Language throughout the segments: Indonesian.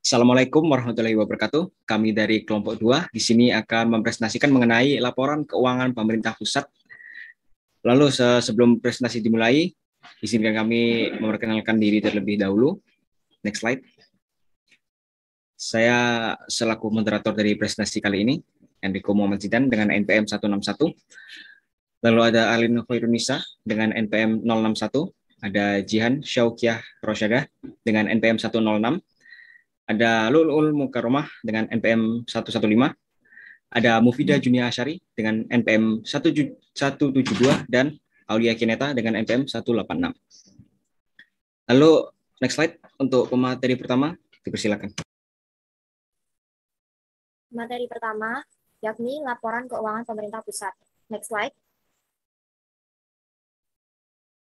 Assalamualaikum warahmatullahi wabarakatuh. Kami dari kelompok 2 di sini akan mempresentasikan mengenai laporan keuangan pemerintah pusat. Lalu sebelum presentasi dimulai, izinkan kami memperkenalkan diri terlebih dahulu. Next slide. Saya selaku moderator dari presentasi kali ini, Enrico Muhammad Zidan dengan NPM 161. Lalu ada Alin Khairunisa dengan NPM 061. Ada Jihan Syaukiah Rosyada dengan NPM 106. Ada Lulul Mukaromah dengan NPM 115. Ada Mufida Junia Asyari dengan NPM 172 dan Aulia Kineta dengan NPM 186. Lalu next slide untuk pemateri pertama, dipersilakan. Materi pertama yakni laporan keuangan pemerintah pusat. Next slide.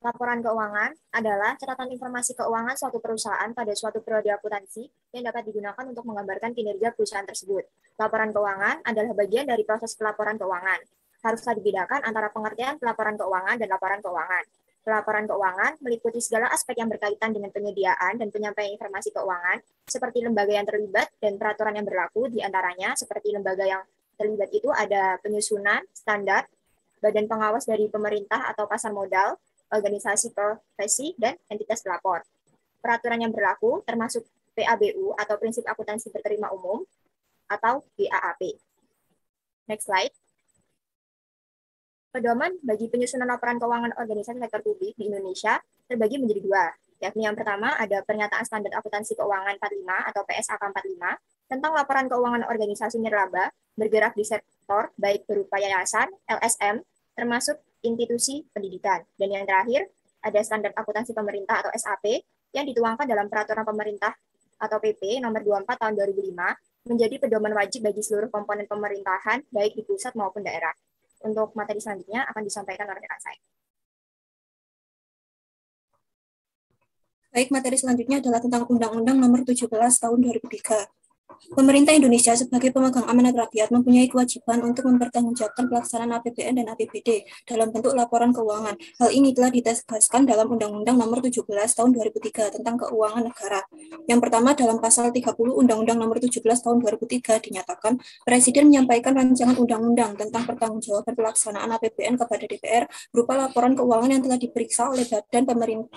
Laporan keuangan adalah catatan informasi keuangan suatu perusahaan pada suatu periode akuntansi yang dapat digunakan untuk menggambarkan kinerja perusahaan tersebut. Laporan keuangan adalah bagian dari proses pelaporan keuangan. Haruslah dibedakan antara pengertian pelaporan keuangan dan laporan keuangan. Pelaporan keuangan meliputi segala aspek yang berkaitan dengan penyediaan dan penyampaian informasi keuangan, seperti lembaga yang terlibat dan peraturan yang berlaku, di antaranya seperti lembaga yang terlibat itu ada penyusunan, standar, badan pengawas dari pemerintah atau pasar modal, organisasi profesi, dan entitas pelapor. Peraturan yang berlaku termasuk PABU atau Prinsip Akuntansi Berterima Umum atau GAAP. Next slide. Pedoman bagi penyusunan laporan keuangan organisasi sektor publik di Indonesia terbagi menjadi dua, yakni yang pertama ada Pernyataan Standar Akuntansi Keuangan 45 atau PSAK 45 tentang laporan keuangan organisasi nirlaba bergerak di sektor baik berupa yayasan, LSM, termasuk institusi pendidikan. Dan yang terakhir, ada Standar Akuntansi Pemerintah atau SAP yang dituangkan dalam Peraturan Pemerintah atau PP nomor 24 tahun 2005 menjadi pedoman wajib bagi seluruh komponen pemerintahan baik di pusat maupun daerah. Untuk materi selanjutnya akan disampaikan oleh rekan saya. Baik, materi selanjutnya adalah tentang Undang-Undang Nomor 17 Tahun 2003. Pemerintah Indonesia sebagai pemegang amanat rakyat mempunyai kewajiban untuk mempertanggungjawabkan pelaksanaan APBN dan APBD dalam bentuk laporan keuangan. Hal ini telah ditegaskan dalam Undang-Undang Nomor 17 Tahun 2003 tentang Keuangan Negara. Yang pertama, dalam pasal 30 Undang-Undang Nomor 17 Tahun 2003 dinyatakan Presiden menyampaikan rancangan undang-undang tentang pertanggungjawaban pelaksanaan APBN kepada DPR berupa laporan keuangan yang telah diperiksa oleh Badan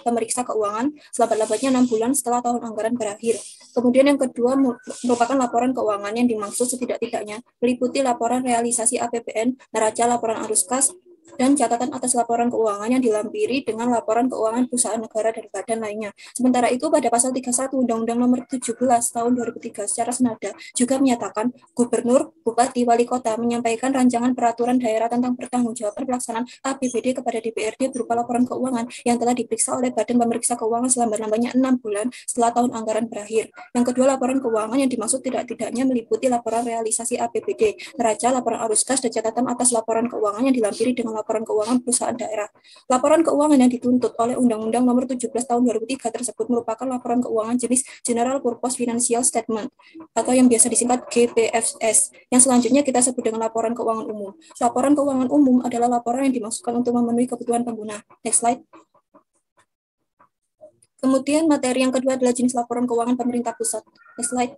Pemeriksa Keuangan selambat-lambatnya 6 bulan setelah tahun anggaran berakhir. Kemudian yang kedua merupakan laporan keuangan yang dimaksud setidak-tidaknya meliputi laporan realisasi APBN, neraca laporan arus kas, dan catatan atas laporan keuangan yang dilampiri dengan laporan keuangan perusahaan negara dan badan lainnya. Sementara itu, pada pasal 31 Undang-Undang Nomor 17 Tahun 2003 secara senada juga menyatakan Gubernur, Bupati, Wali Kota menyampaikan rancangan peraturan daerah tentang pertanggungjawaban pelaksanaan APBD kepada DPRD berupa laporan keuangan yang telah diperiksa oleh Badan Pemeriksa Keuangan selambat-lambatnya 6 bulan setelah tahun anggaran berakhir. Yang kedua, laporan keuangan yang dimaksud tidak-tidaknya meliputi laporan realisasi APBD, neraca, laporan arus kas, dan catatan atas laporan keuangan yang dilampiri dengan laporan keuangan perusahaan daerah. Laporan keuangan yang dituntut oleh Undang-Undang Nomor 17 Tahun 2003 tersebut merupakan laporan keuangan jenis General Purpose Financial Statement atau yang biasa disingkat GPFS, yang selanjutnya kita sebut dengan laporan keuangan umum. Laporan keuangan umum adalah laporan yang dimaksudkan untuk memenuhi kebutuhan pengguna. Next slide. Kemudian materi yang kedua adalah jenis laporan keuangan pemerintah pusat. Next slide.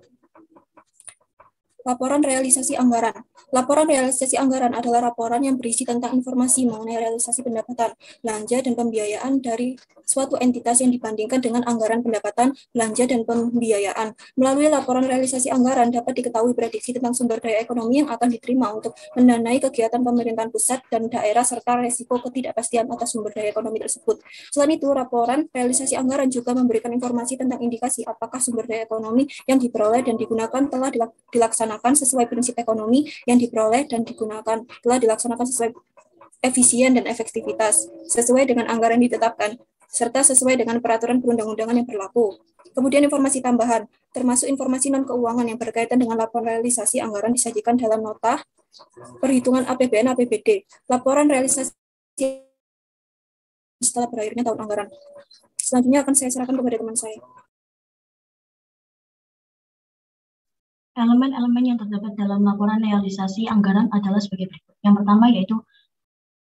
Laporan realisasi anggaran. Laporan realisasi anggaran adalah laporan yang berisi tentang informasi mengenai realisasi pendapatan, belanja, dan pembiayaan dari suatu entitas yang dibandingkan dengan anggaran pendapatan, belanja, dan pembiayaan. Melalui laporan realisasi anggaran dapat diketahui prediksi tentang sumber daya ekonomi yang akan diterima untuk mendanai kegiatan pemerintahan pusat dan daerah serta resiko ketidakpastian atas sumber daya ekonomi tersebut. Selain itu, laporan realisasi anggaran juga memberikan informasi tentang indikasi apakah sumber daya ekonomi yang diperoleh dan digunakan telah dilaksanakan sesuai prinsip ekonomi yang diperoleh dan digunakan telah dilaksanakan sesuai efisien dan efektivitas, sesuai dengan anggaran ditetapkan, serta sesuai dengan peraturan perundang-undangan yang berlaku. Kemudian informasi tambahan, termasuk informasi non-keuangan yang berkaitan dengan laporan realisasi anggaran disajikan dalam nota perhitungan APBN APBD, laporan realisasi setelah berakhirnya tahun anggaran. Selanjutnya akan saya serahkan kepada teman saya. Elemen-elemen yang terdapat dalam laporan realisasi anggaran adalah sebagai berikut. Yang pertama yaitu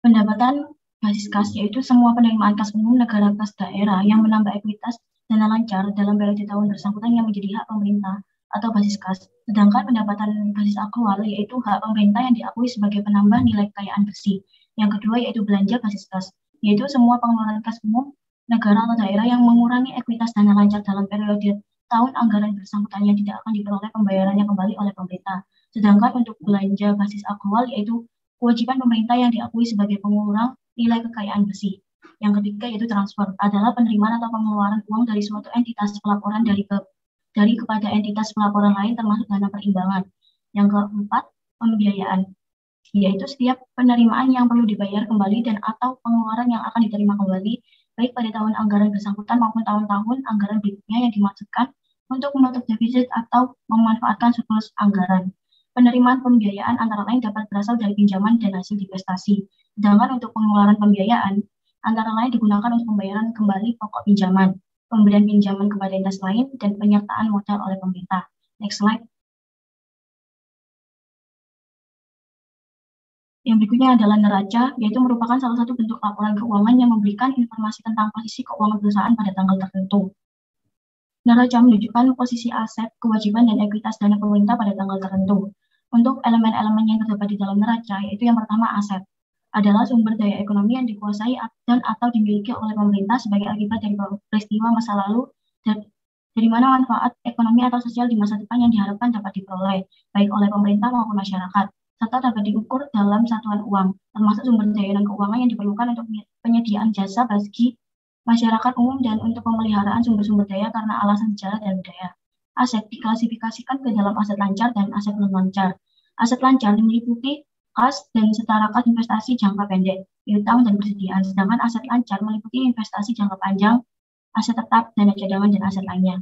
pendapatan basis kas, yaitu semua penerimaan kas umum negara kas daerah yang menambah ekuitas dana lancar dalam periode tahun bersangkutan yang menjadi hak pemerintah atau basis kas. Sedangkan pendapatan basis akrual yaitu hak pemerintah yang diakui sebagai penambah nilai kekayaan bersih. Yang kedua yaitu belanja basis kas, yaitu semua pengeluaran kas umum negara atau daerah yang mengurangi ekuitas dana lancar dalam periode tahun anggaran bersangkutannya tidak akan diperoleh pembayarannya kembali oleh pemerintah. Sedangkan untuk belanja basis akrual yaitu kewajiban pemerintah yang diakui sebagai pengurang nilai kekayaan bersih. Yang ketiga yaitu transfer, adalah penerimaan atau pengeluaran uang dari suatu entitas pelaporan dari kepada entitas pelaporan lain termasuk dana perimbangan. Yang keempat, pembiayaan, yaitu setiap penerimaan yang perlu dibayar kembali dan atau pengeluaran yang akan diterima kembali baik pada tahun anggaran bersangkutan maupun tahun-tahun anggaran berikutnya yang dimaksudkan untuk menutup defisit atau memanfaatkan surplus anggaran. Penerimaan pembiayaan antara lain dapat berasal dari pinjaman dan hasil investasi. Sedangkan untuk pengeluaran pembiayaan antara lain digunakan untuk pembayaran kembali pokok pinjaman, pemberian pinjaman kepada entitas lain, dan penyertaan modal oleh pemerintah. Next slide. Yang berikutnya adalah neraca, yaitu merupakan salah satu bentuk laporan keuangan yang memberikan informasi tentang posisi keuangan perusahaan pada tanggal tertentu. Neraca menunjukkan posisi aset, kewajiban, dan ekuitas dana pemerintah pada tanggal tertentu. Untuk elemen-elemen yang terdapat di dalam neraca, yaitu yang pertama aset, adalah sumber daya ekonomi yang dikuasai dan atau dimiliki oleh pemerintah sebagai akibat dari peristiwa masa lalu dari mana manfaat ekonomi atau sosial di masa depan yang diharapkan dapat diperoleh, baik oleh pemerintah maupun masyarakat, serta dapat diukur dalam satuan uang, termasuk sumber daya dan keuangan yang diperlukan untuk penyediaan jasa bagi masyarakat umum dan untuk pemeliharaan sumber-sumber daya karena alasan sejarah dan budaya. Aset diklasifikasikan ke dalam aset lancar dan aset non-lancar. Aset lancar meliputi kas dan setara kas investasi jangka pendek, piutang dan persediaan, sedangkan aset lancar meliputi investasi jangka panjang, aset tetap, dana cadangan, dan aset lainnya.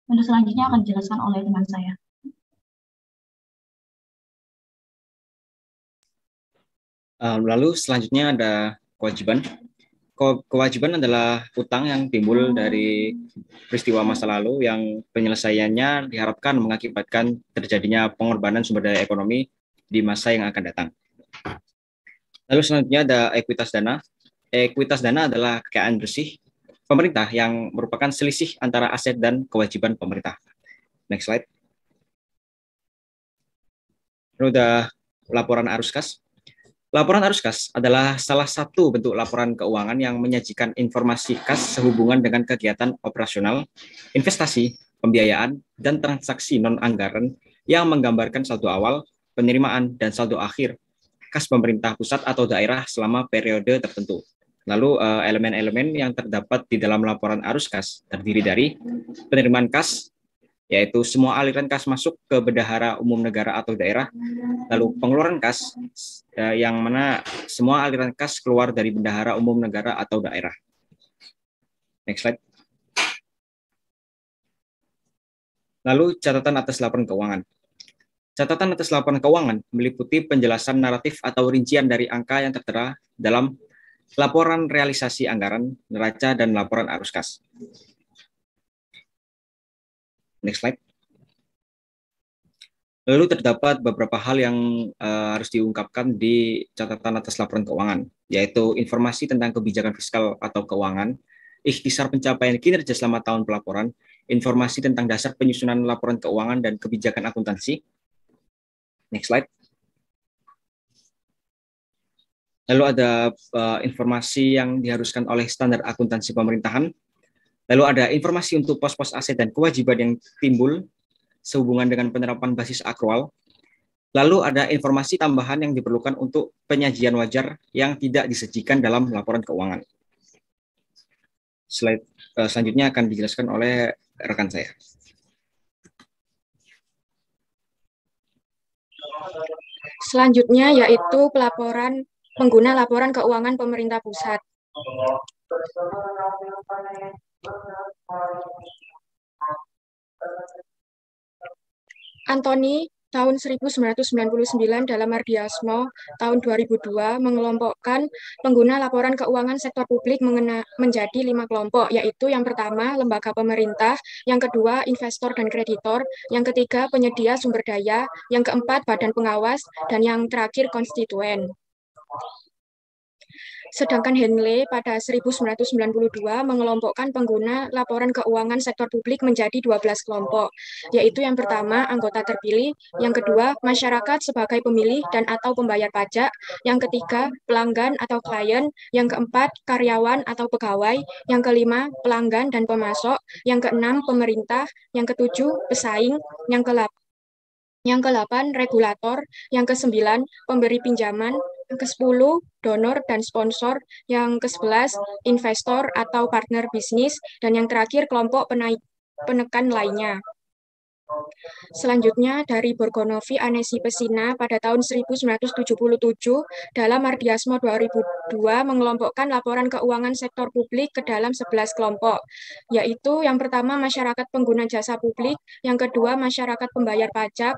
Untuk selanjutnya akan dijelaskan oleh teman saya. Lalu selanjutnya ada kewajiban. Kewajiban adalah utang yang timbul dari peristiwa masa lalu yang penyelesaiannya diharapkan mengakibatkan terjadinya pengorbanan sumber daya ekonomi di masa yang akan datang. Lalu selanjutnya ada ekuitas dana. Ekuitas dana adalah kekayaan bersih pemerintah yang merupakan selisih antara aset dan kewajiban pemerintah. Next slide. Lalu ada laporan arus kas. Laporan arus kas adalah salah satu bentuk laporan keuangan yang menyajikan informasi kas sehubungan dengan kegiatan operasional, investasi, pembiayaan, dan transaksi non-anggaran yang menggambarkan saldo awal, penerimaan, dan saldo akhir kas pemerintah pusat atau daerah selama periode tertentu. Lalu elemen-elemen yang terdapat di dalam laporan arus kas terdiri dari penerimaan kas, yaitu semua aliran kas masuk ke bendahara umum negara atau daerah. Lalu pengeluaran kas, yang mana semua aliran kas keluar dari bendahara umum negara atau daerah. Next slide. Lalu catatan atas laporan keuangan. Catatan atas laporan keuangan meliputi penjelasan naratif atau rincian dari angka yang tertera dalam laporan realisasi anggaran, neraca, dan laporan arus kas. Next slide. Lalu terdapat beberapa hal yang harus diungkapkan di catatan atas laporan keuangan, yaitu informasi tentang kebijakan fiskal atau keuangan, ikhtisar pencapaian kinerja selama tahun pelaporan, informasi tentang dasar penyusunan laporan keuangan dan kebijakan akuntansi. Next slide. Lalu ada informasi yang diharuskan oleh standar akuntansi pemerintahan. Lalu ada informasi untuk pos-pos aset dan kewajiban yang timbul sehubungan dengan penerapan basis akrual. Lalu ada informasi tambahan yang diperlukan untuk penyajian wajar yang tidak disajikan dalam laporan keuangan. Slide selanjutnya akan dijelaskan oleh rekan saya. Selanjutnya yaitu pelaporan pengguna laporan keuangan pemerintah pusat. Antoni tahun 1999 dalam Mardiasmo tahun 2002 mengelompokkan pengguna laporan keuangan sektor publik menjadi 5 kelompok, yaitu yang pertama lembaga pemerintah, yang kedua investor dan kreditor, yang ketiga penyedia sumber daya, yang keempat badan pengawas, dan yang terakhir konstituen. Sedangkan Henley pada 1992 mengelompokkan pengguna laporan keuangan sektor publik menjadi 12 kelompok, yaitu yang pertama anggota terpilih, yang kedua masyarakat sebagai pemilih dan atau pembayar pajak, yang ketiga pelanggan atau klien, yang keempat karyawan atau pegawai, yang kelima pelanggan dan pemasok, yang keenam pemerintah, yang ketujuh pesaing, yang ke-8 regulator, yang ke-9 pemberi pinjaman, yang ke-10 donor dan sponsor, yang ke-11 investor atau partner bisnis, dan yang terakhir kelompok penekan lainnya. Selanjutnya dari Borgonovi Anesi Pesina pada tahun 1977 dalam Mardiasmo 2002 mengelompokkan laporan keuangan sektor publik ke dalam 11 kelompok, yaitu yang pertama masyarakat pengguna jasa publik, yang kedua masyarakat pembayar pajak,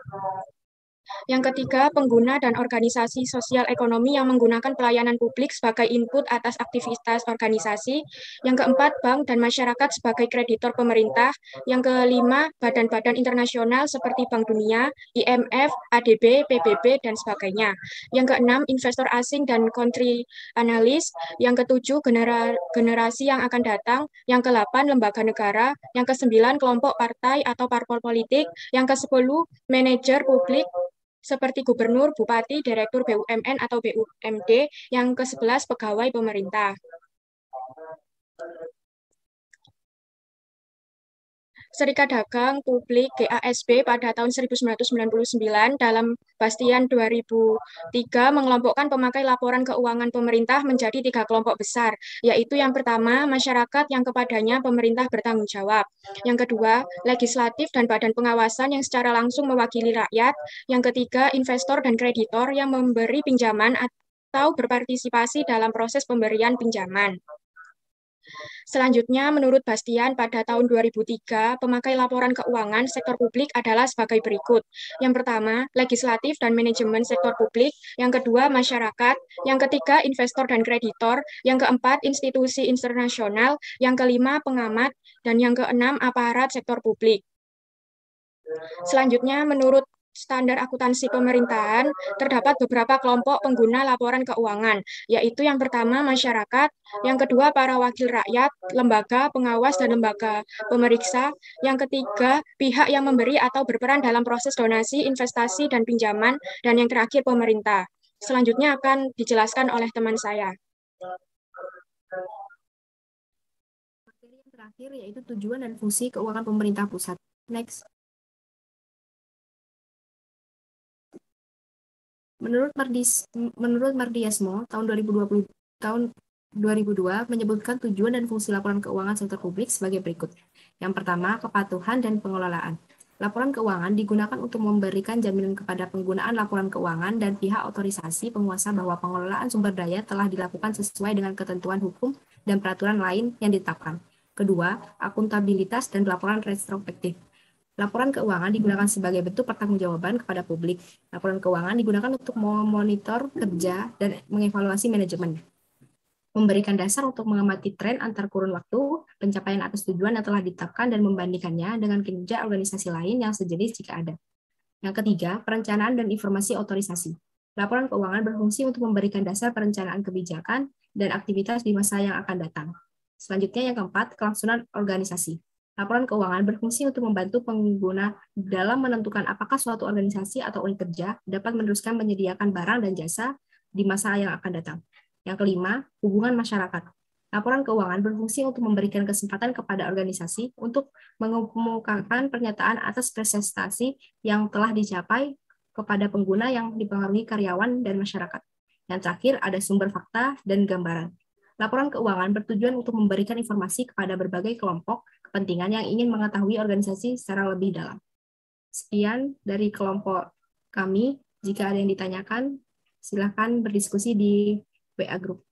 yang ketiga, pengguna dan organisasi sosial ekonomi yang menggunakan pelayanan publik sebagai input atas aktivitas organisasi. Yang keempat, bank dan masyarakat sebagai kreditor pemerintah. Yang kelima, badan-badan internasional seperti Bank Dunia, IMF, ADB, PBB, dan sebagainya. Yang keenam, investor asing dan country analyst. Yang ketujuh, generasi yang akan datang. Yang ke-8, lembaga negara. Yang ke-9, kelompok partai atau parpol politik. Yang ke-10, manajer publik seperti gubernur, bupati, direktur BUMN atau BUMD, yang ke-11 pegawai pemerintah. Serikat Dagang Publik GASB pada tahun 1999 dalam Bastian 2003 mengelompokkan pemakai laporan keuangan pemerintah menjadi 3 kelompok besar, yaitu yang pertama, masyarakat yang kepadanya pemerintah bertanggung jawab. Yang kedua, legislatif dan badan pengawasan yang secara langsung mewakili rakyat. Yang ketiga, investor dan kreditor yang memberi pinjaman atau berpartisipasi dalam proses pemberian pinjaman. Selanjutnya, menurut Bastian, pada tahun 2003, pemakai laporan keuangan sektor publik adalah sebagai berikut. Yang pertama, legislatif dan manajemen sektor publik. Yang kedua, masyarakat. Yang ketiga, investor dan kreditor. Yang keempat, institusi internasional. Yang kelima, pengamat. Dan yang keenam, aparat sektor publik. Selanjutnya, menurut standar akuntansi pemerintahan, terdapat beberapa kelompok pengguna laporan keuangan, yaitu yang pertama masyarakat, yang kedua para wakil rakyat, lembaga pengawas dan lembaga pemeriksa, yang ketiga pihak yang memberi atau berperan dalam proses donasi, investasi, dan pinjaman, dan yang terakhir pemerintah. Selanjutnya akan dijelaskan oleh teman saya. Materi yang terakhir yaitu tujuan dan fungsi keuangan pemerintah pusat. Next. Menurut Mardiasmo tahun 2002 menyebutkan tujuan dan fungsi laporan keuangan sektor publik sebagai berikut. Yang pertama, kepatuhan dan pengelolaan. Laporan keuangan digunakan untuk memberikan jaminan kepada penggunaan laporan keuangan dan pihak otorisasi penguasa bahwa pengelolaan sumber daya telah dilakukan sesuai dengan ketentuan hukum dan peraturan lain yang ditetapkan. Kedua, akuntabilitas dan laporan retrospektif. Laporan keuangan digunakan sebagai bentuk pertanggungjawaban kepada publik. Laporan keuangan digunakan untuk memonitor kerja dan mengevaluasi manajemen. Memberikan dasar untuk mengamati tren antar kurun waktu, pencapaian atas tujuan yang telah ditetapkan dan membandingkannya dengan kinerja organisasi lain yang sejenis jika ada. Yang ketiga, perencanaan dan informasi otorisasi. Laporan keuangan berfungsi untuk memberikan dasar perencanaan kebijakan dan aktivitas di masa yang akan datang. Selanjutnya yang keempat, kelangsungan organisasi. Laporan keuangan berfungsi untuk membantu pengguna dalam menentukan apakah suatu organisasi atau unit kerja dapat meneruskan menyediakan barang dan jasa di masa yang akan datang. Yang kelima, hubungan masyarakat. Laporan keuangan berfungsi untuk memberikan kesempatan kepada organisasi untuk mengemukakan pernyataan atas prestasi yang telah dicapai kepada pengguna yang dipengaruhi karyawan dan masyarakat. Yang terakhir, ada sumber fakta dan gambaran. Laporan keuangan bertujuan untuk memberikan informasi kepada berbagai kelompok kepentingan yang ingin mengetahui organisasi secara lebih dalam. Sekian dari kelompok kami. Jika ada yang ditanyakan, silakan berdiskusi di WA Group.